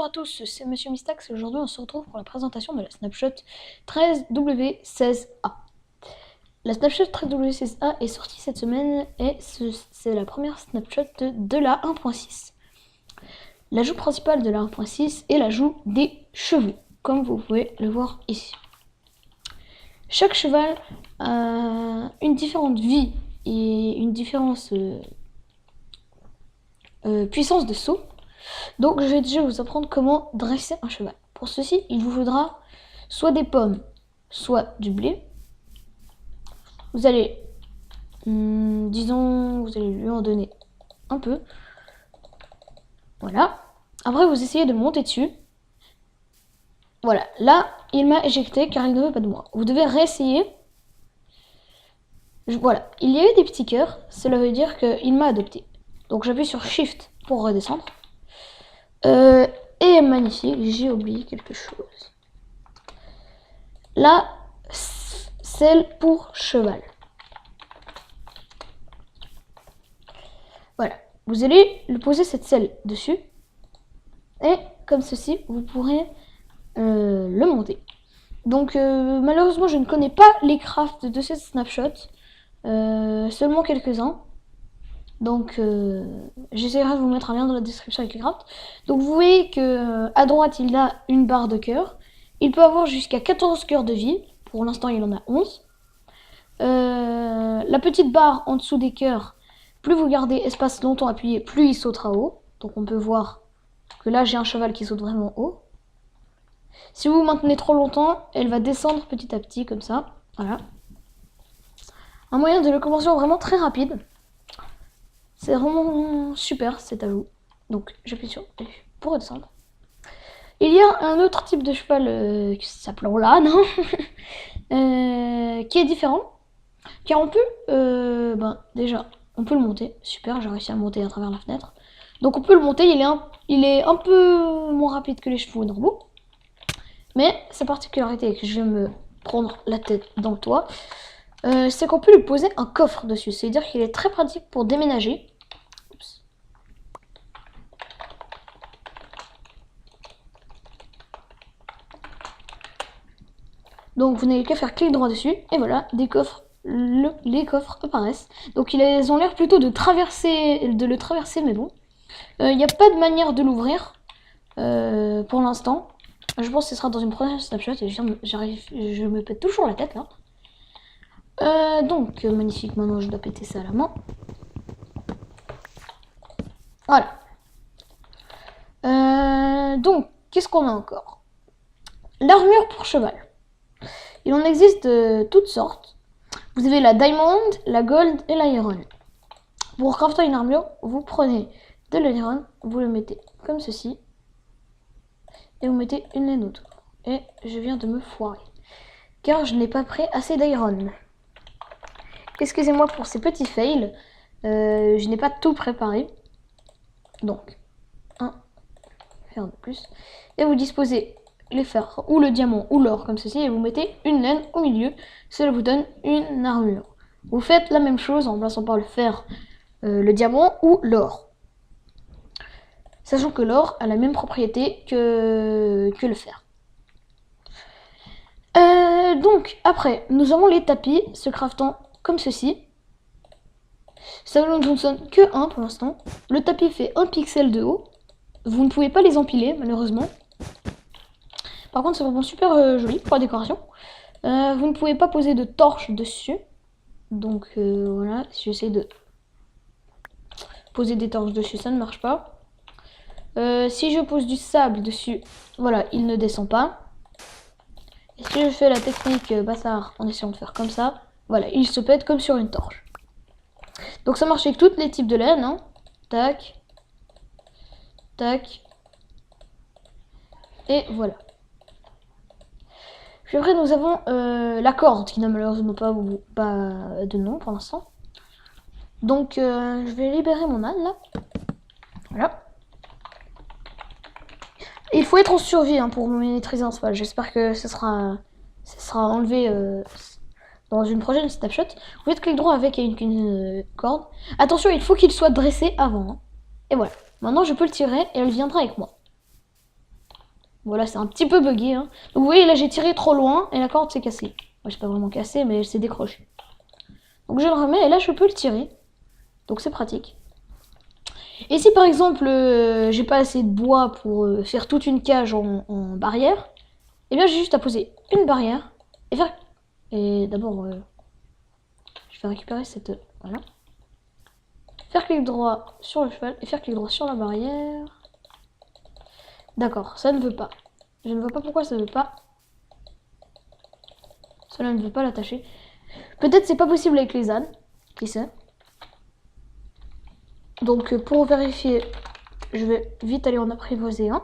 à tous, c'est Monsieur Mistax et aujourd'hui on se retrouve pour la présentation de la Snapshot 13W16A. La Snapshot 13W16A est sortie cette semaine et c'est la première snapshot de la 1.6. L'ajout principal de la 1.6 est l'ajout des chevaux, comme vous pouvez le voir ici. Chaque cheval a une différente vie et une différente puissance de saut. Donc je vais déjà vous apprendre comment dresser un cheval. Pour ceci, il vous faudra soit des pommes, soit du blé. Vous allez, disons, vous allez lui en donner un peu. Voilà. Après, vous essayez de monter dessus. Voilà. Là, il m'a éjecté car il ne veut pas de moi. Vous devez réessayer. Voilà. Il y a eu des petits cœurs. Cela veut dire qu'il m'a adopté. Donc j'appuie sur Shift pour redescendre. Et magnifique, j'ai oublié quelque chose. Là, selle pour cheval. Voilà, vous allez le poser cette selle dessus. Et comme ceci, vous pourrez le monter. Donc malheureusement, je ne connais pas les crafts de cette snapshot. Seulement quelques-uns. Donc j'essaierai de vous mettre un lien dans la description avec les crafts. Donc vous voyez que à droite il a une barre de cœur. Il peut avoir jusqu'à 14 cœurs de vie. Pour l'instant il en a 11. La petite barre en dessous des cœurs, plus vous gardez espace longtemps appuyé, plus il sautera haut. Donc on peut voir que là j'ai un cheval qui saute vraiment haut. Si vous maintenez trop longtemps, elle va descendre petit à petit comme ça. Voilà. Un moyen de locomotion vraiment très rapide. C'est vraiment super cet ajout. Donc j'appuie sur F pour redescendre. Il y a un autre type de cheval qui s'appelle l'âne, qui est différent. Car on peut, déjà, on peut le monter. Super, j'ai réussi à le monter à travers la fenêtre. Donc on peut le monter, il est un peu moins rapide que les chevaux normaux. Mais sa particularité, que je vais me prendre la tête dans le toit, c'est qu'on peut lui poser un coffre dessus. C'est-à-dire qu'il est très pratique pour déménager. Oups. Donc vous n'avez qu'à faire clic droit dessus. Et voilà, des coffres. Les coffres apparaissent. Donc ils ont l'air plutôt de le traverser, mais bon. Il n'y a pas de manière de l'ouvrir pour l'instant. Je pense que ce sera dans une prochaine snapshot. Et je me pète toujours la tête là. Donc magnifique, maintenant je dois péter ça à la main. Voilà. Donc qu'est-ce qu'on a encore? L'armure pour cheval. Il en existe de toutes sortes. Vous avez la diamond, la gold et l'iron. Pour crafter une armure, vous prenez de l'iron, vous le mettez comme ceci. Et vous mettez une laine autour. Et je viens de me foirer. Car je n'ai pas pris assez d'iron. Excusez-moi pour ces petits fails. Je n'ai pas tout préparé. Donc, un fer de plus. Et vous disposez les fers ou le diamant ou l'or comme ceci. Et vous mettez une laine au milieu. Cela vous donne une armure. Vous faites la même chose en remplaçant par le fer, le diamant ou l'or. Sachant que l'or a la même propriété que le fer. Donc, après, nous avons les tapis se craftant comme ceci. Ça ne nous donne que 1 pour l'instant. Le tapis fait 1 pixel de haut. Vous ne pouvez pas les empiler, malheureusement. Par contre, c'est vraiment super joli pour la décoration. Vous ne pouvez pas poser de torche dessus. Donc, voilà, si j'essaie de poser des torches dessus, ça ne marche pas. Si je pose du sable dessus, voilà, il ne descend pas. Et si je fais la technique bâtard en essayant de faire comme ça, voilà, il se pète comme sur une torche. Donc ça marche avec tous les types de laine, hein. Tac, tac, et voilà. Puis après nous avons la corde qui n'a malheureusement pas de nom pour l'instant. Donc je vais libérer mon âne là. Voilà. Il faut être en survie pour maîtriser un cheval. J'espère que ça sera enlevé dans une prochaine snapshot. Vous faites clic droit avec une corde. Attention, il faut qu'il soit dressé avant. Et voilà. Maintenant, je peux le tirer et elle viendra avec moi. Voilà, c'est un petit peu bugué. Hein. Donc vous voyez, là j'ai tiré trop loin et la corde s'est cassée. Moi, c'est pas vraiment cassé, mais elle s'est décrochée. Donc je le remets et là je peux le tirer. Donc c'est pratique. Et si par exemple j'ai pas assez de bois pour faire toute une cage en barrière, eh bien j'ai juste à poser une barrière et faire... Et d'abord, je vais récupérer cette... Voilà. Faire clic droit sur le cheval et faire clic droit sur la barrière. D'accord, ça ne veut pas. Je ne vois pas pourquoi ça ne veut pas. Cela ne veut pas l'attacher. Peut-être c'est pas possible avec les ânes. Qui sait? Donc pour vérifier, je vais vite aller en apprivoiser un.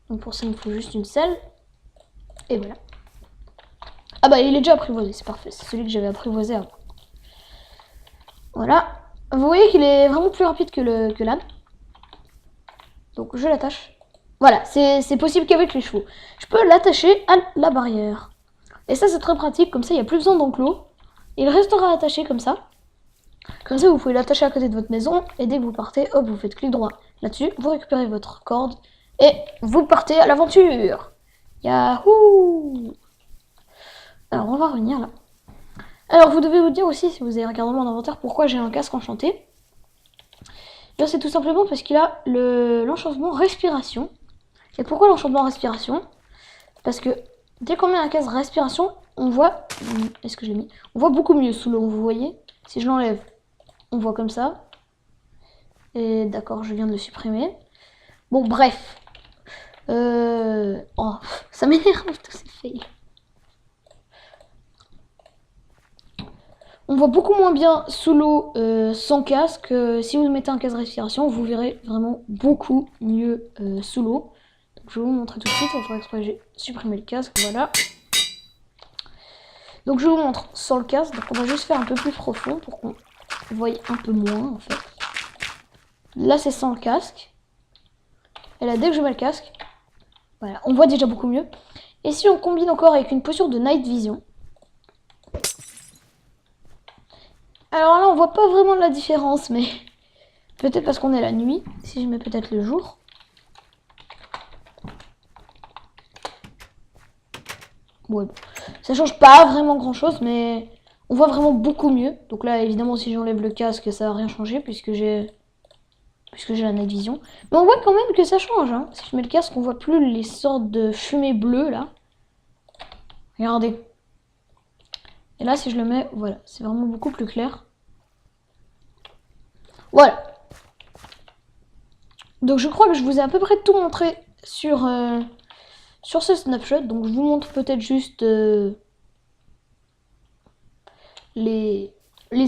Donc pour ça il me faut juste une selle. Et voilà. Ah bah il est déjà apprivoisé, c'est parfait. C'est celui que j'avais apprivoisé avant. Voilà. Vous voyez qu'il est vraiment plus rapide que l'âne. Donc je l'attache. Voilà, c'est possible qu'avec les chevaux. Je peux l'attacher à la barrière. Et ça c'est très pratique, comme ça il n'y a plus besoin d'enclos. Il restera attaché comme ça. Comme ça vous pouvez l'attacher à côté de votre maison. Et dès que vous partez, hop, vous faites clic droit là-dessus. Vous récupérez votre corde. Et vous partez à l'aventure. Yahoo! Alors on va revenir là. Alors vous devez vous dire aussi, si vous avez regardé mon inventaire, pourquoi j'ai un casque enchanté. Là c'est tout simplement parce qu'il a l'enchantement respiration. Et pourquoi l'enchantement respiration? Parce que dès qu'on met un casque respiration, on voit... Est-ce que je l'ai mis? On voit beaucoup mieux sous l'eau, vous voyez? Si je l'enlève, on voit comme ça. Et d'accord, je viens de le supprimer. Bon bref. Oh, ça m'énerve tous ces fails. On voit beaucoup moins bien sous l'eau sans casque. Si vous mettez un casque de respiration, vous verrez vraiment beaucoup mieux sous l'eau. Donc je vais vous montrer tout de suite. Il faudrait exprès que j'ai supprimé le casque. Voilà. Donc je vous montre sans le casque. Donc on va juste faire un peu plus profond pour qu'on voie un peu moins en fait. Là c'est sans le casque. Et là dès que je mets le casque, voilà, on voit déjà beaucoup mieux. Et si on combine encore avec une posture de night vision. Alors là, on voit pas vraiment la différence, mais peut-être parce qu'on est la nuit. Si je mets peut-être le jour. Ouais, bon. Ça change pas vraiment grand-chose, mais on voit vraiment beaucoup mieux. Donc là, évidemment, si j'enlève le casque, ça va rien changer puisque j'ai la night vision. Mais on voit quand même que ça change. Hein. Si je mets le casque, on voit plus les sortes de fumée bleue là. Regardez. Et là, si je le mets, voilà, c'est vraiment beaucoup plus clair. Voilà. Donc je crois que je vous ai à peu près tout montré sur ce snapshot. Donc je vous montre peut-être juste les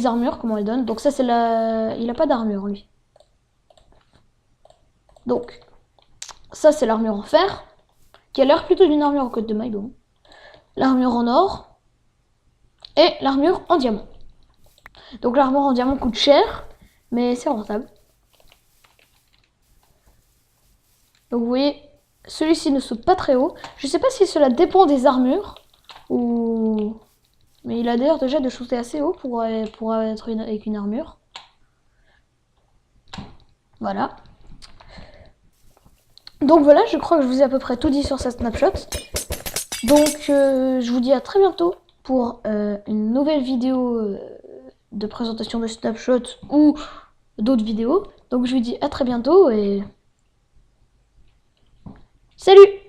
armures, comment elles donnent. Donc ça c'est la... Il a pas d'armure lui. Donc ça c'est l'armure en fer, qui a l'air plutôt d'une armure en côte de maille. Bon. L'armure en or. Et l'armure en diamant. Donc l'armure en diamant coûte cher, mais c'est rentable. Donc vous voyez, celui-ci ne saute pas très haut. Je sais pas si cela dépend des armures, ou... Mais il a d'ailleurs déjà de sauter assez haut pour être avec une armure. Voilà. Donc voilà, je crois que je vous ai à peu près tout dit sur cette snapshot. Donc je vous dis à très bientôt pour une nouvelle vidéo de présentation de snapshot ou d'autres vidéos. Donc je vous dis à très bientôt et... Salut!